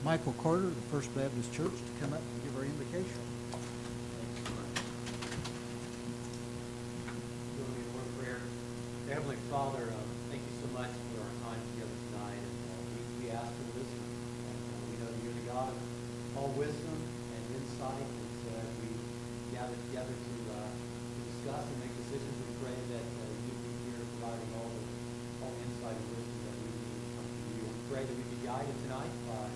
Michael Carter of the First Baptist Church to come up and give our invocation. Join me in word of prayer. Heavenly Father, thank you so much for our time together tonight. And we ask for wisdom. And we know that you're the God of all wisdom and insight. And so as we gather together to discuss and make decisions, we pray that you be here providing all insight and wisdom that we need to come from you. We pray that we be guided tonight by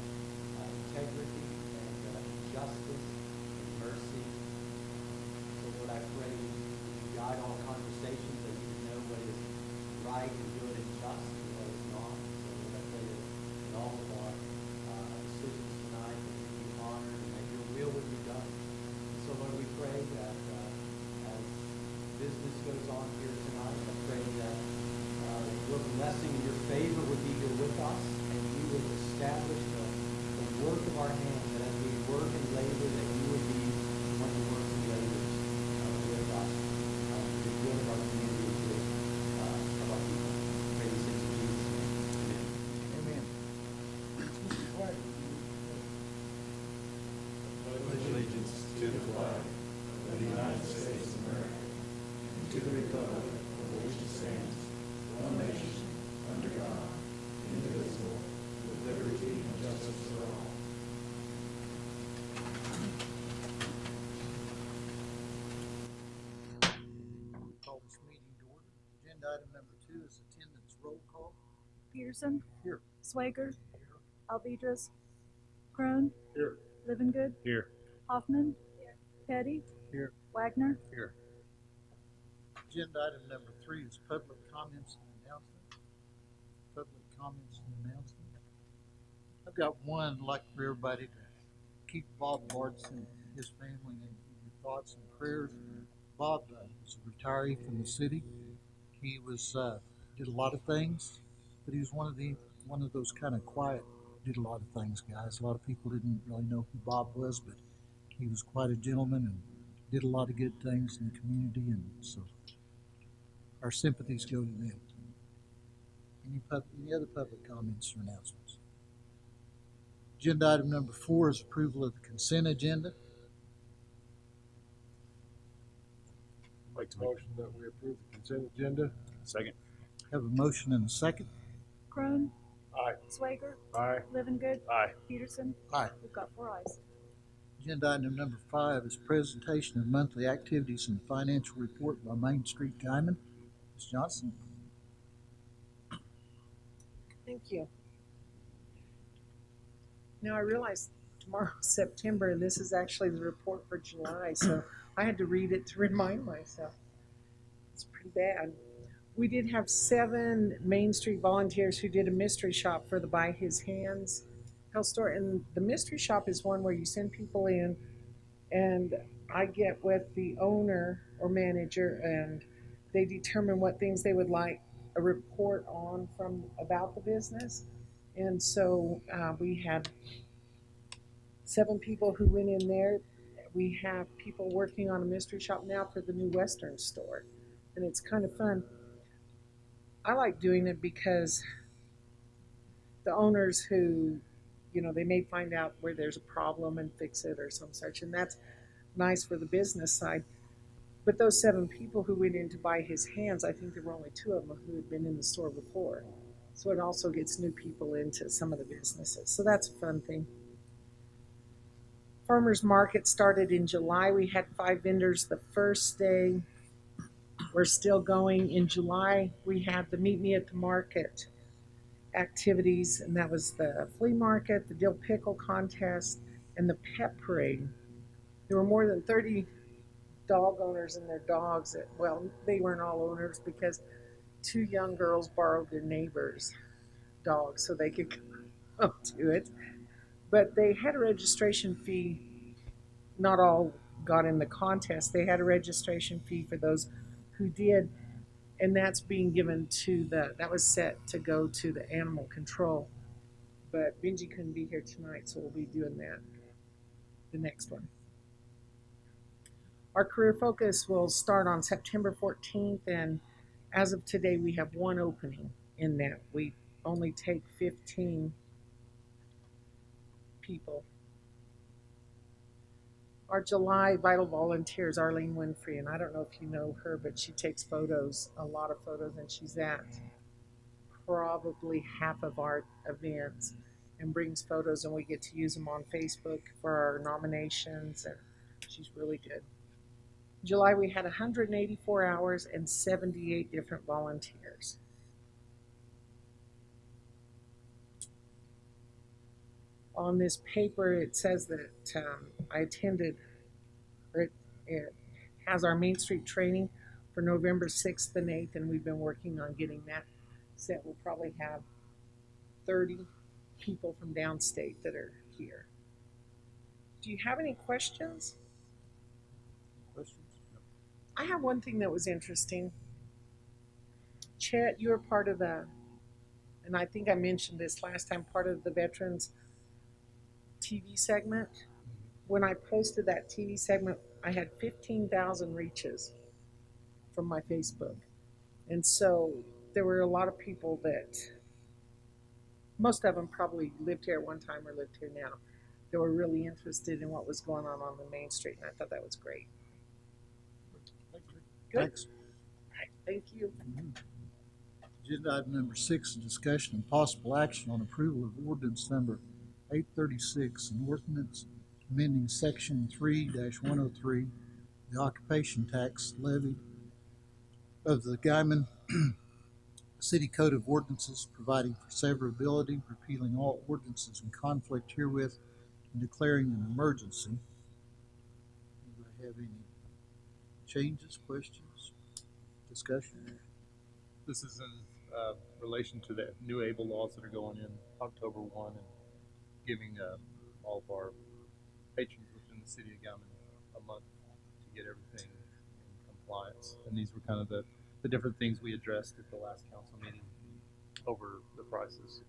integrity and justice and mercy. So Lord, I pray that you guide all conversations, that you know what is right and good and just and what is not. So Lord, I pray that in all of our decisions tonight, that you be honored and that your will would be done. And so Lord, we pray that as business goes on here tonight, I pray that your blessing and your favor would be here with us, and you would establish the work of our hands, that as we work and labor, that you would be one who works and labors with us for the good of our community and good of our people. Pray these things in Jesus' name. Amen. Amen. Pledge allegiance to the flag of the United States of America and to the republic for which it stands, one nation, under God, indivisible, with liberty and justice for all. Call this meeting to order. Agenda item number 2 is attendance roll call. Peterson, Here. Swager, Alvidrez, Crone, Here. Livingood, Here. Hoffman, Petty, Here. Wagner. Here. Agenda item number 3 is public comments and announcements. Public comments and announcements. I've got one, I'd like for everybody to keep Bob Bartz and his family in your thoughts and prayers. Bob was a retiree from the city. He was did a lot of things, but he was one of those kind of quiet, did a lot of things guys. A lot of people didn't really know who Bob was, but he was quite a gentleman and did a lot of good things in the community, and so our sympathies go to them. Any other public comments or announcements? Agenda item number 4 is approval of the consent agenda. Make the motion that we approve the consent agenda. Second. Have a motion and a second. Crone, Aye. Swager, Aye. Livingood, Aye. Peterson. Aye. We've got 4 ayes. Agenda item number 5 is presentation of monthly activities and financial report by Main Street Guymon. Ms. Johnson. Thank you. Now I realize tomorrow's September and this is actually the report for July, so I had to read it to remind myself. It's pretty bad. We did have 7 Main Street volunteers who did a mystery shop for the By His Hands health store, and the mystery shop is one where you send people in and I get with the owner or manager and they determine what things they would like a report on from about the business. And so we had 7 people who went in there. We have people working on a mystery shop now for the new Western store, and it's kind of fun. I like doing it because the owners who, they may find out where there's a problem and fix it or some such, and that's nice for the business side. But those 7 people who went in to By His Hands, I think there were only 2 of them who had been in the store before. So it also gets new people into some of the businesses. So that's a fun thing. Farmers Market started in July. We had 5 vendors the first day. We're still going. In July, we had the Meet Me at the Market activities, and that was the flea market, the dill pickle contest, and the pet parade. There were more than 30 dog owners and their dogs. They weren't all owners because 2 young girls borrowed their neighbors' dogs so they could come to it. But they had a registration fee. Not all got in the contest. They had a registration fee for those who did, and that's being given to that was set to go to the animal control. But Benji couldn't be here tonight, so we'll be doing that the next one. Our career focus will start on September 14th, and as of today, we have 1 opening in that. We only take 15 people. Our July vital volunteers, Arlene Winfrey, and I don't know if you know her, but she takes photos, a lot of photos, and she's at probably half of our events and brings photos, and we get to use them on Facebook for our nominations, and she's really good. July, we had 184 hours and 78 different volunteers. On this paper, it says that I attended, or it has our Main Street training for November 6th and 8th, and we've been working on getting that set. We'll probably have 30 people from downstate that are here. Do you have any questions? Questions? I have one thing that was interesting. Chet, you were part of the, and I think I mentioned this last time, part of the Veterans TV segment. When I posted that TV segment, I had 15,000 reaches from my Facebook. And so there were a lot of people that, most of them probably lived here at one time or lived here now, that were really interested in what was going on the Main Street, and I thought that was great. Good. Thanks. All right, thank you. Agenda item number 6 is discussion and possible action on approval of ordinance number 836, an ordinance amending section 3-103, the occupation tax levy of the Guymon City Code of Ordinances, providing for severability, repealing all ordinances in conflict herewith, and declaring an emergency. Anybody have any changes, questions, discussion? This is in relation to the new ABLE laws that are going in October 1 and giving all of our patrons within the city of Guymon a month to get everything in compliance. And these were kind of the different things we addressed at the last council meeting over the prices.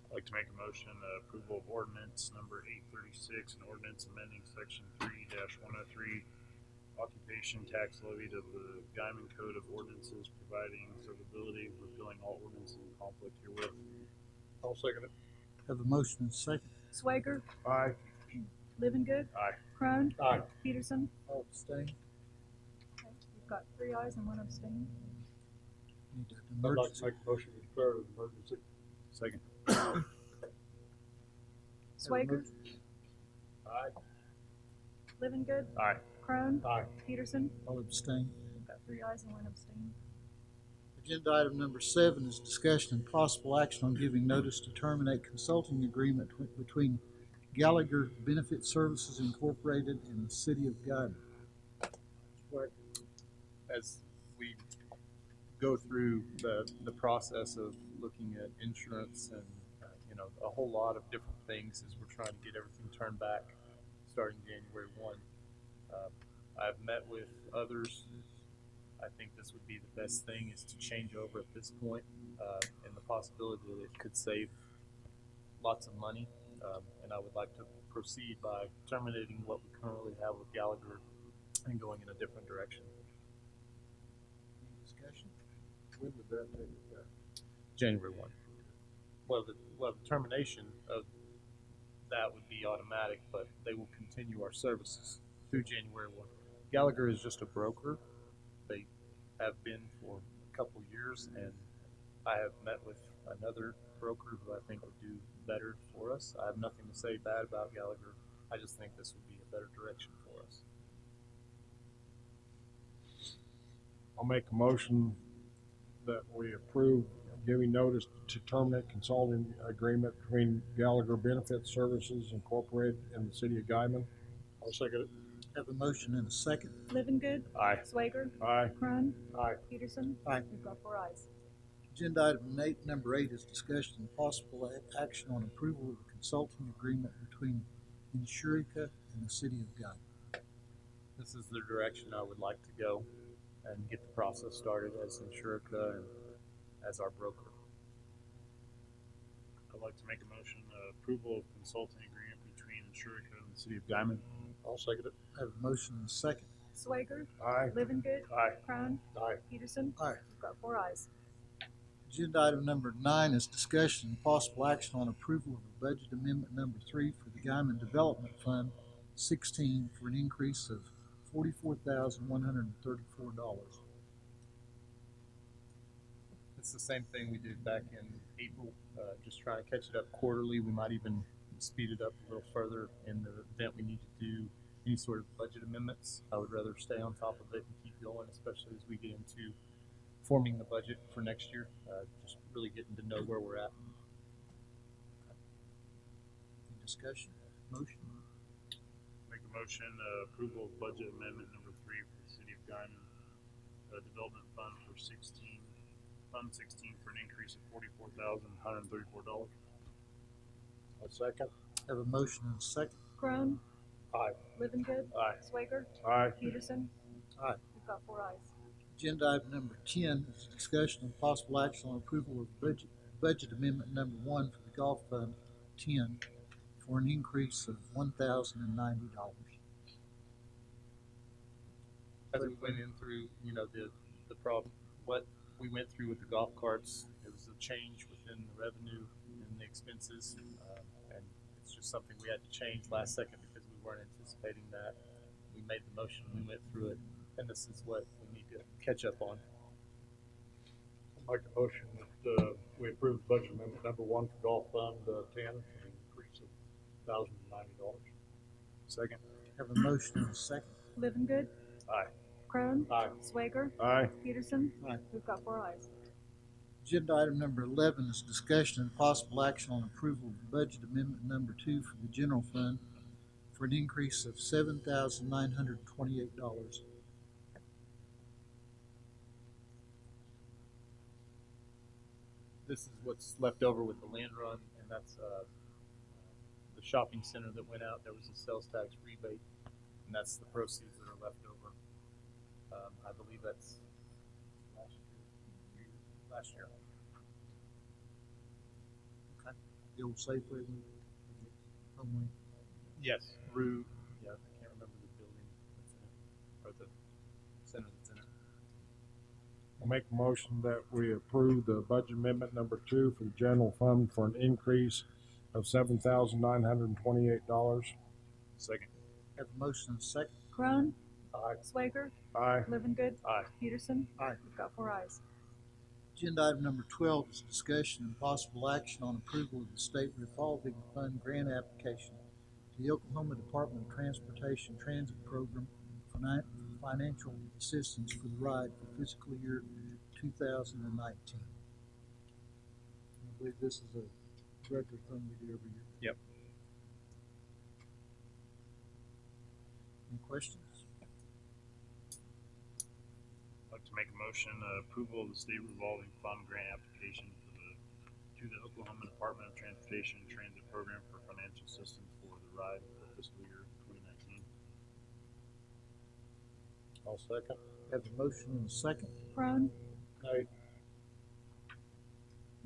I'd like to make a motion approval of ordinance number 836, an ordinance amending section 3-103, occupation tax levy of the Guymon Code of Ordinances, providing severability, repealing all ordinances in conflict herewith. I'll second it. Have a motion and a second. Swager, Aye. Livingood, Aye. Crone, Aye. Peterson. All abstain. Okay, you've got 3 ayes and 1 abstain. Need an I'd like emergency. to make a motion to declare an emergency. Second. Swager, Aye. Livingood, Aye. Crone, Aye. Peterson. All abstain. You've got 3 ayes and 1 abstain. Agenda item number 7 is discussion and possible action on giving notice to terminate consulting agreement between Gallagher Benefit Services Incorporated and the City of Guymon. What, as we go through the process of looking at insurance and a whole lot of different things as we're trying to get everything turned back starting January 1. I've met with others. I think this would be the best thing is to change over at this point, and the possibility that it could save lots of money. And I would like to proceed by terminating what we currently have with Gallagher and going in a different direction. Any discussion? When would that take effect? January 1. Well, the termination of that would be automatic, but they will continue our services through January 1. Gallagher is just a broker. They have been for a couple years, and I have met with another broker who I think would do better for us. I have nothing to say bad about Gallagher. I just think this would be a better direction for us. I'll make a motion that we approve giving notice to terminate consulting agreement between Gallagher Benefit Services Incorporated and the City of Guymon. I'll second it. Have a motion and a second. Livingood, Aye. Swager, Aye. Crone, Aye. Peterson. Aye. You've got 4 ayes. Agenda item number 8 is discussion and possible action on approval of a consulting agreement between Insurica and the City of Guymon. This is the direction I would like to go and get the process started as Insurica and as our broker. I'd like to make a motion approval of consulting agreement between Insurica and the City of Guymon. I'll second it. Have a motion and a second. Swager, Aye. Livingood, Aye. Crone, Aye. Peterson. Aye. You've got 4 ayes. Agenda item number 9 is discussion and possible action on approval of the budget amendment number 3 for the Guymon Development Fund 16 for an increase of $44,134. It's the same thing we did back in April, just trying to catch it up quarterly. We might even speed it up a little further in the event we need to do any sort of budget amendments. I would rather stay on top of it and keep going, especially as we get into forming the budget for next year, just really getting to know where we're at. Any discussion? Motion? Make a motion, approval of budget amendment number 3 for the city of Guymon, development fund for Fund 16 for an increase of $44,134. A second. Have a motion and a second. Crone, Aye. Livingood, Aye. Swager, Aye. Peterson. Aye. We've got 4 ayes. Agenda item number 10 is discussion and possible action on approval of budget amendment number 1 for the Golf Fund 10 for an increase of $1,090. As we went in through, the problem, what we went through with the golf carts, it was a change within the revenue and the expenses, and it's just something we had to change last second because we weren't anticipating that. We made the motion, we went through it, and this is what we need to catch up on. Make a motion that we approve budget amendment number 1 for Golf Fund 10 for an increase of $1,090. Second. Have a motion and a second. Livingood, Aye. Crone, Aye. Swager, Aye. Peterson. Aye. We've got 4 ayes. Agenda item number 11 is discussion and possible action on approval of budget amendment number 2 for the general fund for an increase of $7,928. This is what's left over with the land run, and that's the shopping center that went out. There was a sales tax rebate, and that's the proceeds that are left over. I believe that's last year. Okay. The old Safeway. Homeway. Yes. Rue. Yeah, I can't remember the building that's in it, or the center that's in it. I'll make a motion that we approve the budget amendment number 2 for the general fund for an increase of $7,928. Second. Have a motion and a second. Crone, Aye. Swager, Aye. Livingood, Aye. Peterson. Aye. We've got 4 ayes. Agenda item number 12 is discussion and possible action on approval of the state revolving fund grant application to the Oklahoma Department of Transportation Transit Program for financial assistance for the ride for fiscal year 2019. I believe this is a regular thing we do every year. Yep. Any questions? I'd like to make a motion, approval of the state revolving fund grant application to the Oklahoma Department of Transportation Transit Program for financial assistance for the ride for fiscal year 2019. I'll second. Have a motion and a second. Crone, Aye.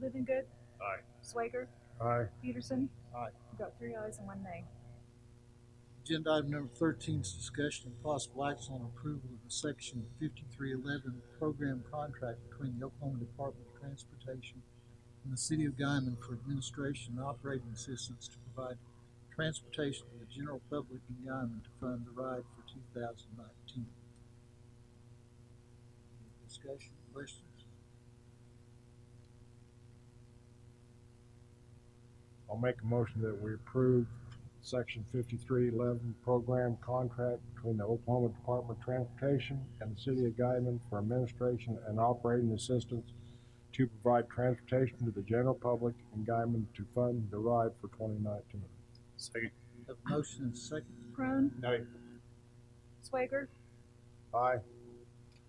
Livingood, Aye. Swager, Aye. Peterson. Aye. We've got 3 ayes and 1 nay. Agenda item number 13 is discussion and possible action on approval of the section 5311 program contract between the Oklahoma Department of Transportation and the city of Guymon for administration and operating assistance to provide transportation to the general public in Guymon to fund the ride for 2019. Any discussion, questions? I'll make a motion that we approve Section 5311 program contract between the Oklahoma Department of Transportation and the City of Guymon for administration and operating assistance to provide transportation to the general public in Guymon to fund the ride for 2019. Second. Have a motion and a second. Crone, No. Swager, Aye.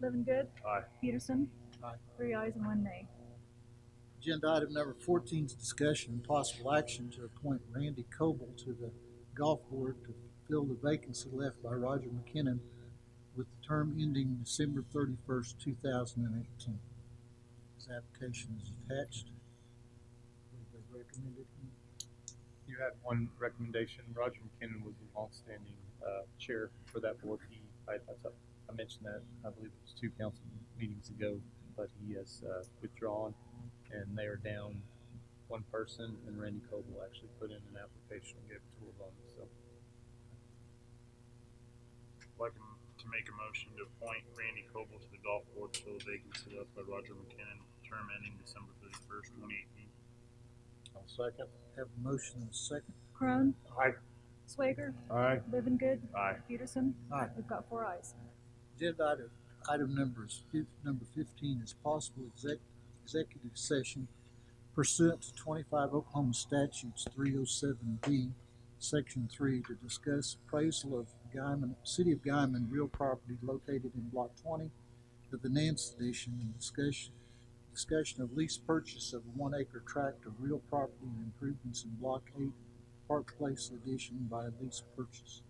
Livingood, Aye. Peterson. Aye. 3 ayes and 1 nay. Agenda item number 14 is discussion and possible action to appoint Randy Coble to the golf board to fill the vacancy left by Roger McKinnon with the term ending December 31st, 2018. His application is attached. What they recommended him. You had one recommendation. Roger McKinnon was the longstanding chair for that board. I mentioned that, I believe it was 2 council meetings ago, but he has withdrawn. and they are down one person, and Randy Coble actually put in an application and gave a tour of them, so. Like to make a motion to appoint Randy Coble to the golf board to fill a vacancy left by Roger McKinnon, term ending December 31st, 2018. I'll second. Have a motion and a second. Crone, Aye. Swager, Aye. Living Good, Aye. Peterson. Aye. We've got 4 ayes. Agenda item number 15 is possible executive session pursuant to 25 Oklahoma statutes 307B, section 3, to discuss appraisal of Guymon, City of Guymon real property located in Block 20 of the Nance Edition, and discussion of lease purchase of a 1-acre tract of real property and improvements in Block 8, Park Place Edition by lease purchase.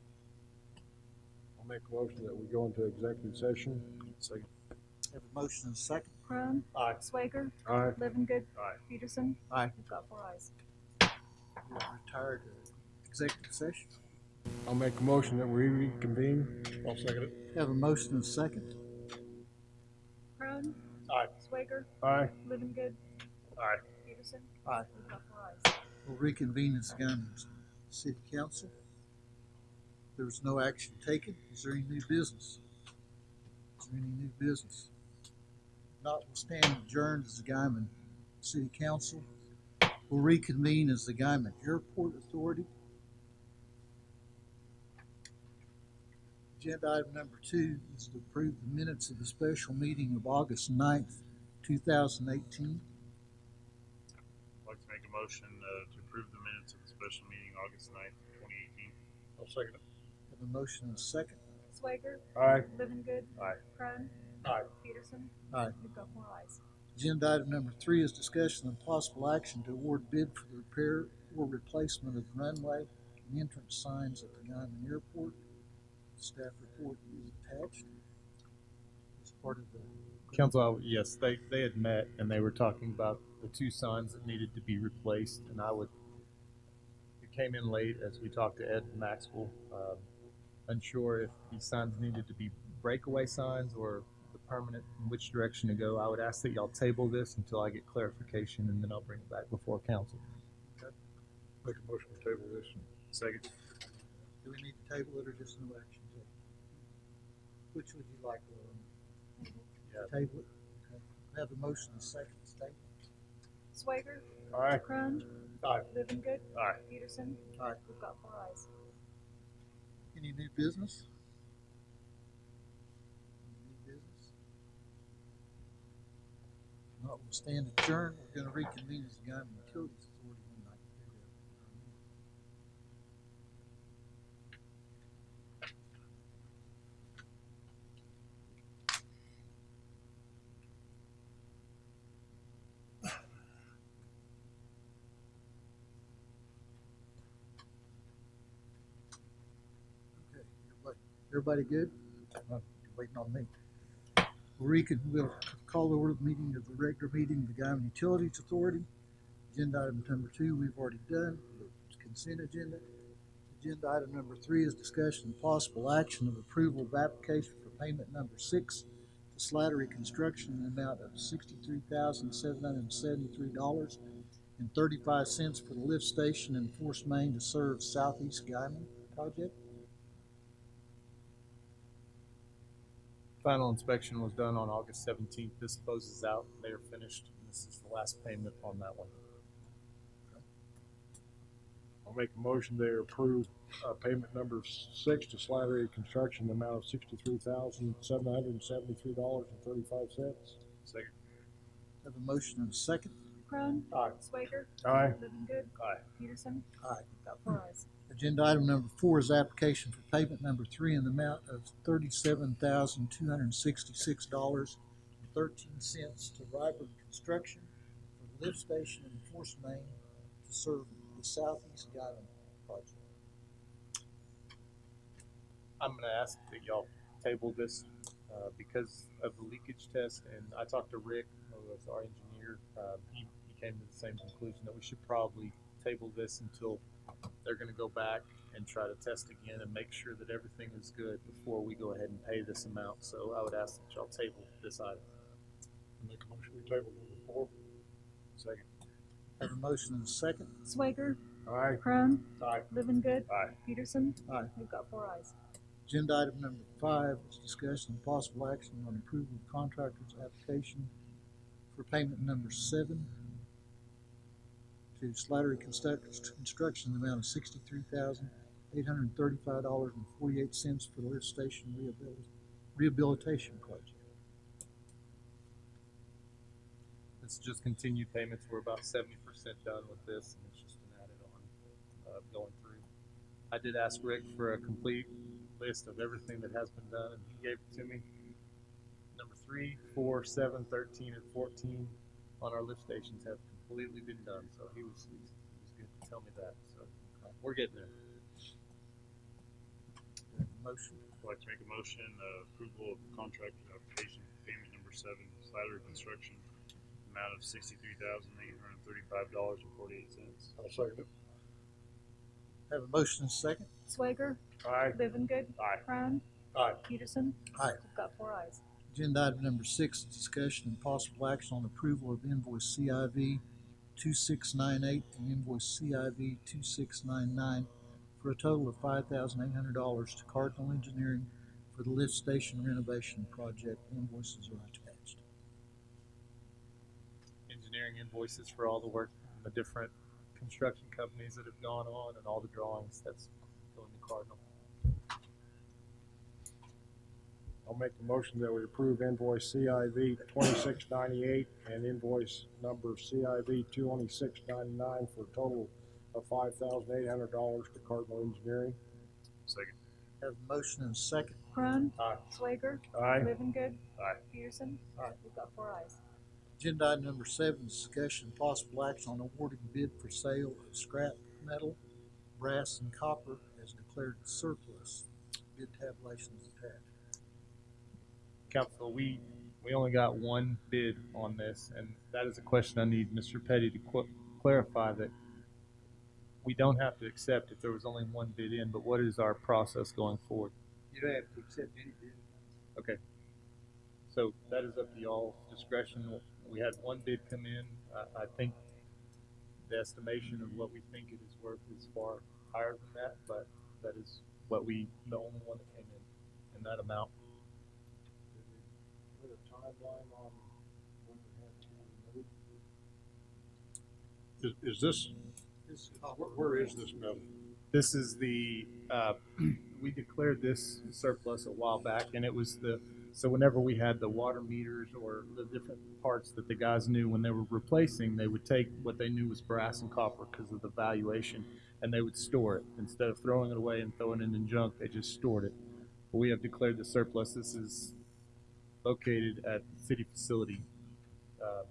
I'll make a motion that we go into executive session. Second. Have a motion and a second. Crone, Aye. Swager, Aye. Living Good, Aye. Peterson. Aye. We've got 4 ayes. We're retired executive session. I'll make a motion that we reconvene. I'll second it. Have a motion and a second. Crone, Aye. Swager, Aye. Living Good, Aye. Peterson. Aye. We've got 4 ayes. We'll reconvene as Guymon City Council. There was no action taken. Is there any new business? Is there any new business? Notwithstanding adjourned as the Guymon City Council, we'll reconvene as the Guymon Airport Authority. Agenda item number 2 is to approve the minutes of the special meeting of August 9th, 2018. I'd like to make a motion to approve the minutes of the special meeting August 9th, 2018. I'll second it. Have a motion and a second. Swager, Aye. Living Good, Aye. Crone, Aye. Peterson. Aye. We've got 4 ayes. Agenda item number 3 is discussion and possible action to award bid for the repair or replacement of the runway and entrance signs at the Guymon Airport. Staff report is attached as part of the Council, yes, they had met and they were talking about the 2 signs that needed to be replaced, and it came in late as we talked to Ed Maxwell, unsure if these signs needed to be breakaway signs or the permanent, in which direction to go. I would ask that y'all table this until I get clarification, and then I'll bring it back before council. Make a motion to table this. Second. Do we need to table it or just no action taken? Which would you like, Lauren? Yeah. Table it? Okay. Have a motion and a second to table. Swager, Aye. Crone, Aye. Living Good, Aye. Peterson. Aye. We've got 4 ayes. Any new business? Any new business? Not, we'll stand adjourned. We're gonna reconvene as the Guymon Utilities Authority when I can do that. Okay, everybody good? You're waiting on me. We'll call over the meeting of the regular meeting of the Guymon Utilities Authority. Agenda item number 2, we've already done. Consent agenda. Agenda item number 3 is discussion and possible action of approval of application for payment number 6 to Slattery Construction in the amount of $63,773.35 for the lift station and force main to serve Southeast Guymon project. Final inspection was done on August 17th. This closes out. They are finished. This is the last payment on that one. I'll make a motion to approve payment number 6 to Slattery Construction, the amount of $63,773.35. Second. Have a motion and a second. Crone, Aye. Swager, Aye. Living Good, Aye. Peterson. Aye. We've got 4 ayes. Agenda item number 4 is application for payment number 3 in the amount of $37,266.13 to Ryburn Construction for the lift station and force main to serve the Southeast Guymon project. I'm going to ask that y'all table this because of the leakage test, and I talked to Rick, who was our engineer. He came to the same conclusion that we should probably table this until they're going to go back and try to test again and make sure that everything is good before we go ahead and pay this amount. So I would ask that y'all table this item. Make a motion to table number 4. Have a motion and a second. Swager, Aye. Crone, Aye. Living Good, Aye. Peterson. Aye. We've got 4 ayes. Agenda item number 5 is discussion and possible action on approval of contractor's application for payment number 7 to Slattery Construction in the amount of $63,835.48 for the lift station rehabilitation project. This is just continued payments. We're about 70% done with this, and it's just an added on going through. I did ask Rick for a complete list of everything that has been done, and he gave it to me. Number 3, 4, 7, 13, and 14 on our lift stations have completely been done. So he was good to tell me that. So we're getting there. Motion. I'd like to make a motion, approval of contractor's application for payment number 7, Slattery Construction, amount of $63,835.48. I'll second it. Have a motion and a second. Swager, Aye. Living Good, Aye. Crone, Aye. Peterson. Aye. We've got 4 ayes. Agenda item number 6 is discussion and possible action on approval of invoice CIV 2698 and invoice CIV 2699 for a total of $5,800 to Cardinal Engineering for the lift station renovation project. Invoices are attached. Engineering invoices for all the work from the different construction companies that have gone on and all the drawings that's going to Cardinal. I'll make the motion that we approve invoice CIV 2698 and invoice number CIV 2699 for a total of $5,800 to Cardinal Engineering. Second. Have a motion and a second. Crone, Aye. Swager, Aye. Living Good, Aye. Peterson. Aye. We've got 4 ayes. Agenda item number 7 is discussion and possible action on awarding bid for sale of scrap metal, brass, and copper as declared surplus. Bid tabulation is attached. Council, we only got one bid on this, and that is a question I need Mr. Petty to clarify that we don't have to accept if there was only one bid in, but what is our process going forward? You don't have to accept any bid. Okay. So that is up to y'all's discretion. We had one bid come in. I think the estimation of what we think it is worth is far higher than that, but that is the only one that came in that amount. Put a timeline on when we have to remove. Is this, where is this metal? This is the, we declared this surplus a while back, and it was so whenever we had the water meters or the different parts that the guys knew when they were replacing, they would take what they knew was brass and copper because of the valuation, and they would store it. Instead of throwing it away and throwing it in junk, they just stored it. But we have declared the surplus. This is located at the city facility I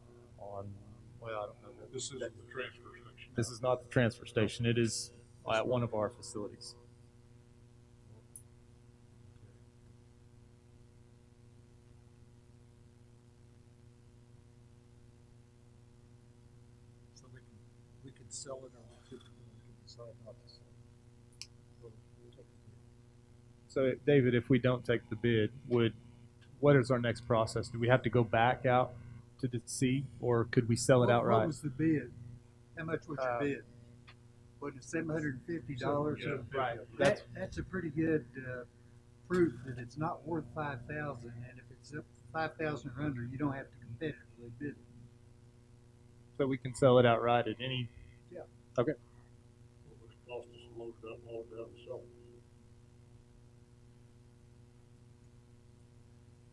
don't know. This is the transfer station. This is not the transfer station. It is at one of our facilities. So we can sell it, or we can decide not to sell it. We'll take the bid. So, David, if we don't take the bid, what is our next process? Do we have to go back out to the sea, or could we sell it outright? What was the bid? How much was your bid? Was it $750? Yeah. Right. That's a pretty good proof that it's not worth $5,000, and if it's up 5,000 or under, you don't have to competitively bid. So we can sell it outright at any. Yeah. Okay. What would it cost us to load it up, haul it out, and sell it?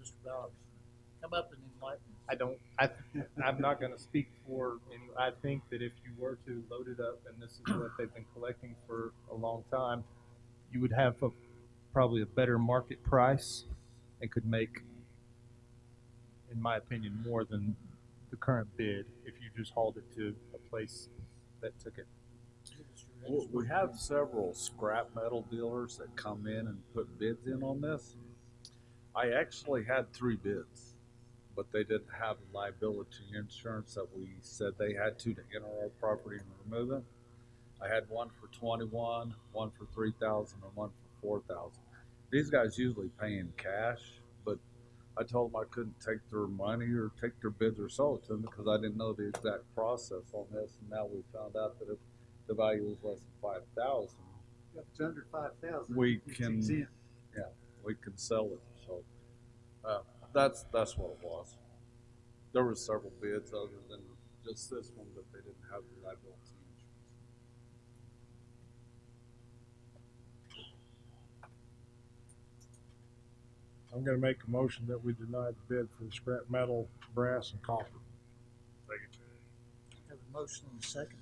Mr. Bowers, come up and enlighten us. I'm not going to speak for any. I think that if you were to load it up, and this is what they've been collecting for a long time, you would have probably a better market price and could make, in my opinion, more than the current bid if you just hauled it to a place that took it. Well, we have several scrap metal dealers that come in and put bids in on this. I actually had 3 bids, but they didn't have the liability insurance that we said they had to enter our property and remove it. I had one for 21, one for 3,000, and one for 4,000. These guys usually pay in cash, but I told them I couldn't take their money or take their bids or sell it to them because I didn't know the exact process on this. And now we found out that if the value is less than 5,000, If it's under 5,000, we it's can, exempt. yeah, we can sell it. So that's what it was. There were several bids other than just this one, but they didn't have the liability insurance. I'm gonna make a motion that we deny the bid for the scrap metal, brass, and copper. Second. Have a motion and a second.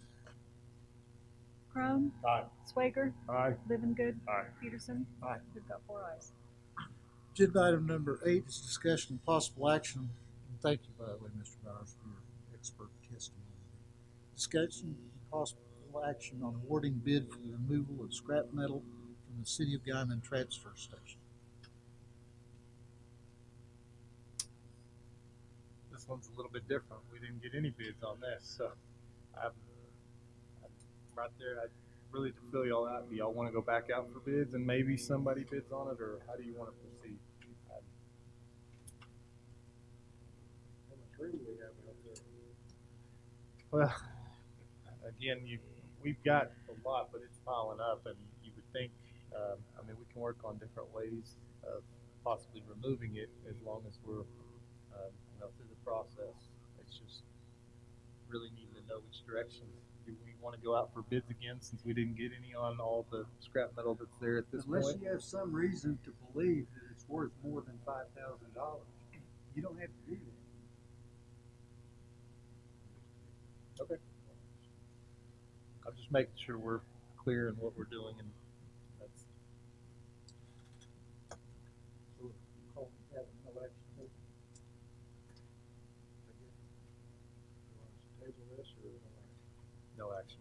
Crone, Aye. Swager, Aye. Livengood, Aye. Peterson. Aye. We've got 4 ayes. Agenda item number 8 is discussion and possible action. And thank you, by the way, Mr. Bowers, for your expert testimony. Discussion and possible action on awarding bid for the removal of scrap metal from the City of Guymon transfer station. This one's a little bit different. We didn't get any bids on this, so I'm right there. I really to fill y'all out. Do y'all want to go back out for bids and maybe somebody bids on it, or how do you want to proceed? How much room do we have out there? Well, again, we've got a lot, but it's piling up, and you would think, I mean, we can work on different ways of possibly removing it as long as we're, through the process. It's just really needing to know which direction. Do we want to go out for bids again since we didn't get any on all the scrap metal that's there at this Unless point? you have some reason to believe that it's worth more than $5,000, you don't have to do that. Okay. I'm just making sure we're clear in what we're doing, and that's. Call that no action taken. Table this or? No action.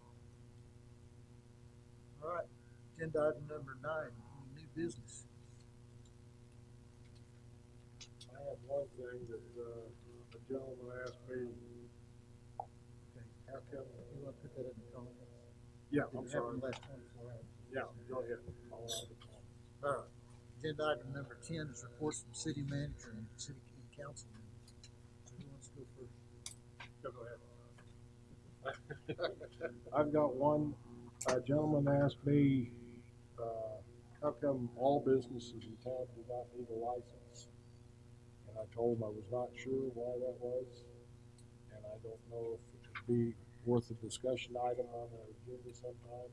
All right, agenda item number 9, any new business. I have one thing that, a gentleman asked me, Okay, how come, you want to put that in the comments? yeah, Did I'm it happen sorry. in the last 24 hours? Yeah, go ahead. I'll add it. All right, agenda item number 10 is reports from city manager and city and council members. So who wants to go first? Go ahead. I've got one. A gentleman asked me, how come all businesses in town do not need a license? And I told him I was not sure why that was. And I don't know if it could be worth a discussion item on our agenda sometime.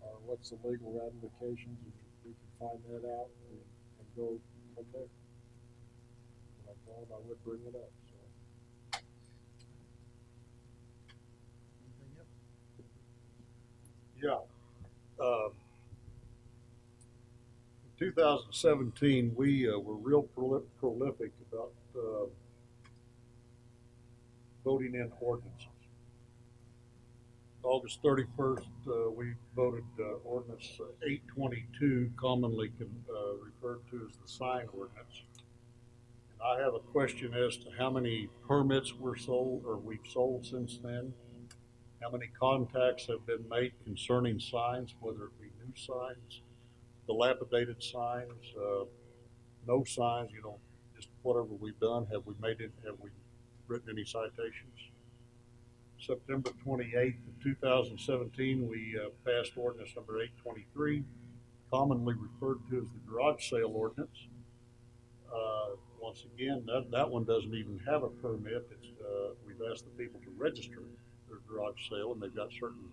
Or what's the legal ramifications, if we can find that out and go from there. And I told him I would bring it up, so. Anything else? Yeah. 2017, we were real prolific about voting in ordinances. August 31st, we voted ordinance 822, commonly referred to as the sign ordinance. And I have a question as to how many permits were sold or we've sold since then. How many contacts have been made concerning signs, whether it be new signs, dilapidated signs, no signs, just whatever we've done. Have we written any citations? September 28th of 2017, we passed ordinance number 823, commonly referred to as the garage sale ordinance. Once again, that one doesn't even have a permit. We've asked the people to register their garage sale, and they've got certain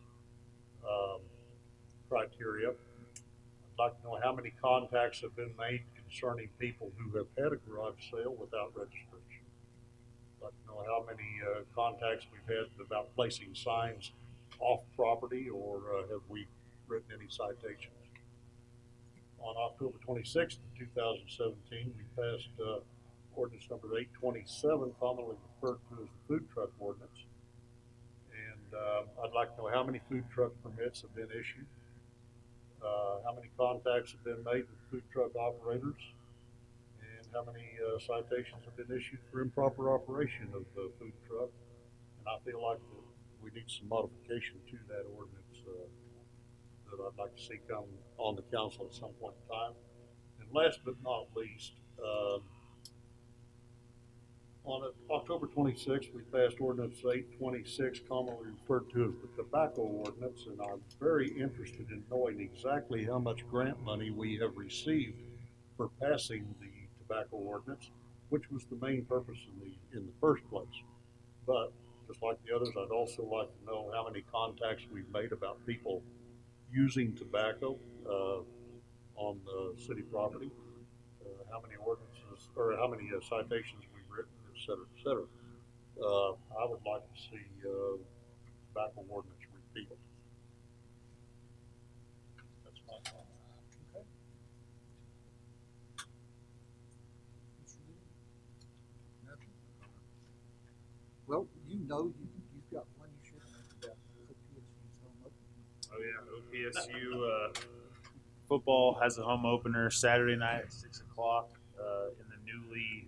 criteria. I'd like to know how many contacts have been made concerning people who have had a garage sale without registration. I'd like to know how many contacts we've had about placing signs off property, or have we written any citations? On October 26th of 2017, we passed ordinance number 827, commonly referred to as the food truck ordinance. And I'd like to know how many food truck permits have been issued, how many contacts have been made with food truck operators, and how many citations have been issued for improper operation of the food truck. And I feel like that we need some modification to that ordinance that I'd like to see come on the council at some point in time. And last but not least, On October 26th, we passed ordinance 826, commonly referred to as the tobacco ordinance, and I'm very interested in knowing exactly how much grant money we have received for passing the tobacco ordinance, which was the main purpose in the first place. But just like the others, I'd also like to know how many contacts we've made about people using tobacco on the city property, how many ordinances or how many citations we've written, et cetera, et cetera. I would like to see tobacco ordinance repealed. That's my comment. Okay. Nothing? Well, you've got one you should make about OPSU's home opening. Oh yeah, OPSU football has a home opener Saturday night at 6 o'clock in the newly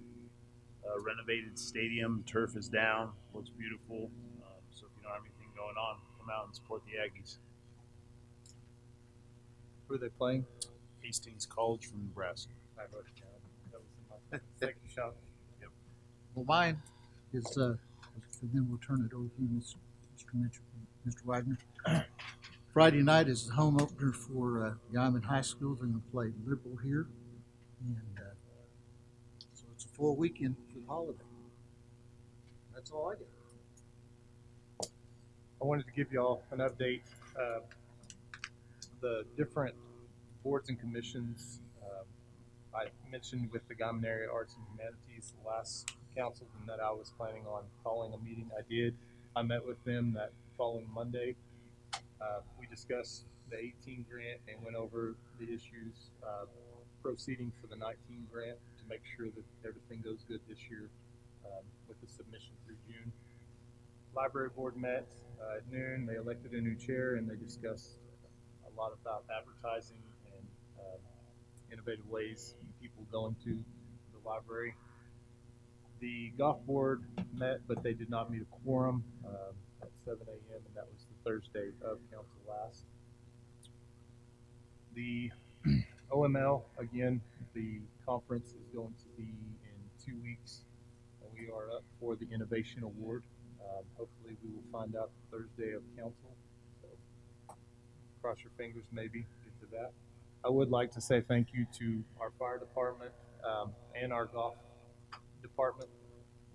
renovated stadium. Turf is down, looks beautiful. So if you don't have anything going on, come out and support the Aggies. Who are they playing? Hastings College from Nebraska. I wrote it down. That was in my second shot. Well, mine is, and then we'll turn it over to you, Mr. Mitchell, Mr. Wagner. Friday night is the home opener for Guymon High School. They're going to play Liberal here, and so it's a full weekend for the holiday. That's all I got. I wanted to give y'all an update. The different boards and commissions, I mentioned with the Guymon Area Arts and Humanities the last council, and that I was planning on calling a meeting. I did. I met with them that following Monday. We discussed the 18 grant and went over the issues proceeding for the 19 grant to make sure that everything goes good this year with the submission through June. Library board met at noon. They elected a new chair, and they discussed a lot about advertising and innovative ways people going to the library. The golf board met, but they did not meet a quorum at 7 a.m., and that was the Thursday of council last. The OML, again, the conference is going to be in 2 weeks. We are up for the Innovation Award. Hopefully we will find out the Thursday of council. So cross your fingers, maybe get to that. I would like to say thank you to our fire department and our golf department.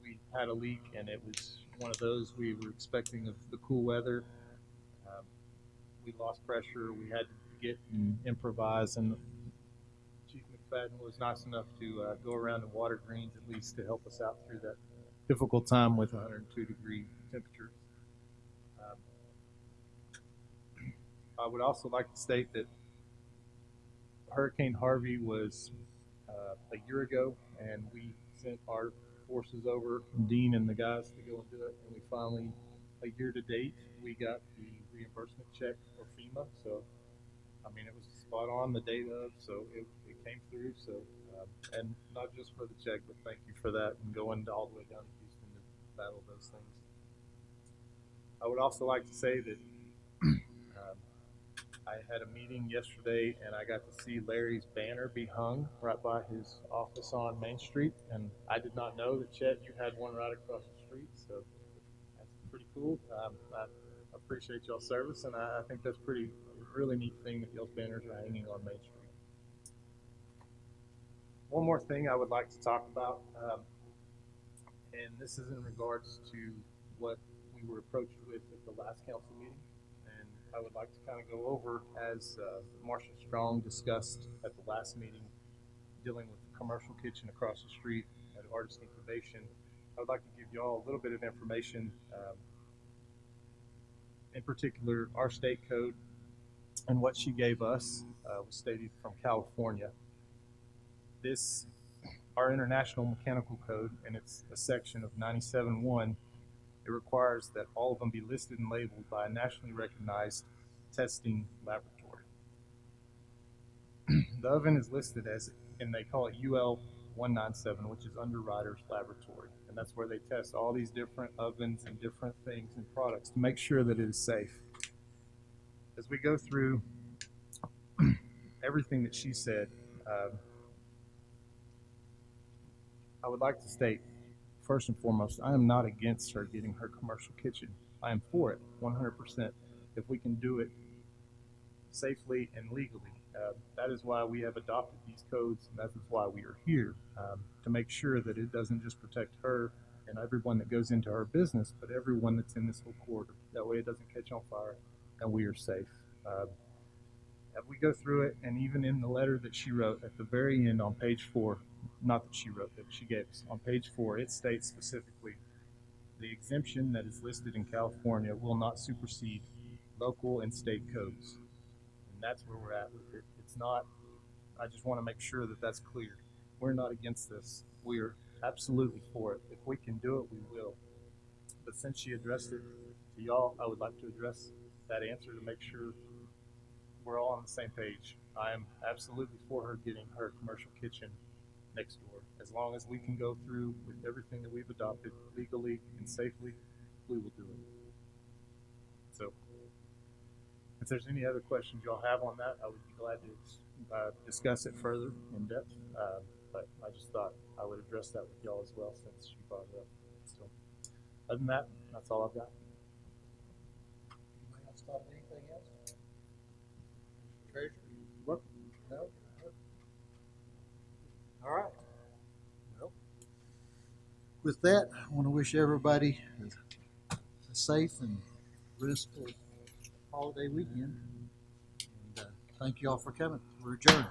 We had a leak, and it was one of those we were expecting of the cool weather. We lost pressure. We had to get and improvise, and Chief McFadden was nice enough to go around and water greens at least to help us out through that difficult time with 102-degree temperatures. I would also like to state that Hurricane Harvey was a year ago, and we sent our forces over, Dean and the guys, to go and do it. And we finally, a year to date, we got the reimbursement check for FEMA. So, I mean, it was spot on the date of, so it came through. So, and not just for the check, but thank you for that and going all the way down to Houston to battle those things. I would also like to say that I had a meeting yesterday, and I got to see Larry's banner be hung right by his office on Main Street, and I did not know that, Chet, you had one right across the street, so that's pretty cool. I appreciate y'all's service, and I think that's really neat thing that y'all's banners are hanging on Main Street. One more thing I would like to talk about, and this is in regards to what we were approached with at the last council meeting. I would like to kind of go over, as Marcia Strong discussed at the last meeting, dealing with the commercial kitchen across the street at Artist Incubation. I would like to give y'all a little bit of information, in particular our state code, and what she gave us was stated from California. Our International Mechanical Code, and it's a section of 97.1, it requires that all of them be listed and labeled by a nationally recognized testing laboratory. The oven is listed as, and they call it UL 197, which is Underwriters Laboratory. And that's where they test all these different ovens and different things and products to make sure that it is safe. As we go through everything that she said, I would like to state, first and foremost, I am not against her getting her commercial kitchen. I am for it 100% if we can do it safely and legally. That is why we have adopted these codes, and that is why we are here, to make sure that it doesn't just protect her and everyone that goes into her business, but everyone that's in this whole corridor. That way it doesn't catch on fire and we are safe. As we go through it, and even in the letter that she wrote at the very end on page 4, not that she wrote, that she gave us, on page 4, it states specifically, the exemption that is listed in California will not supersede local and state codes. And that's where we're at with it. It's not, I just want to make sure that that's clear. We're not against this. We are absolutely for it. If we can do it, we will. But since she addressed it to y'all, I would like to address that answer to make sure we're all on the same page. I am absolutely for her getting her commercial kitchen next door. As long as we can go through with everything that we've adopted legally and safely, we will do it. So, if there's any other questions y'all have on that, I would be glad to discuss it further in depth. But I just thought I would address that with y'all as well since she brought it up. So, other than that, that's all I've got. Anybody else thought of anything else? Treasurer? No? All right. Well, with that, I want to wish everybody a safe and restful holiday weekend. And thank you all for coming. We're adjourned.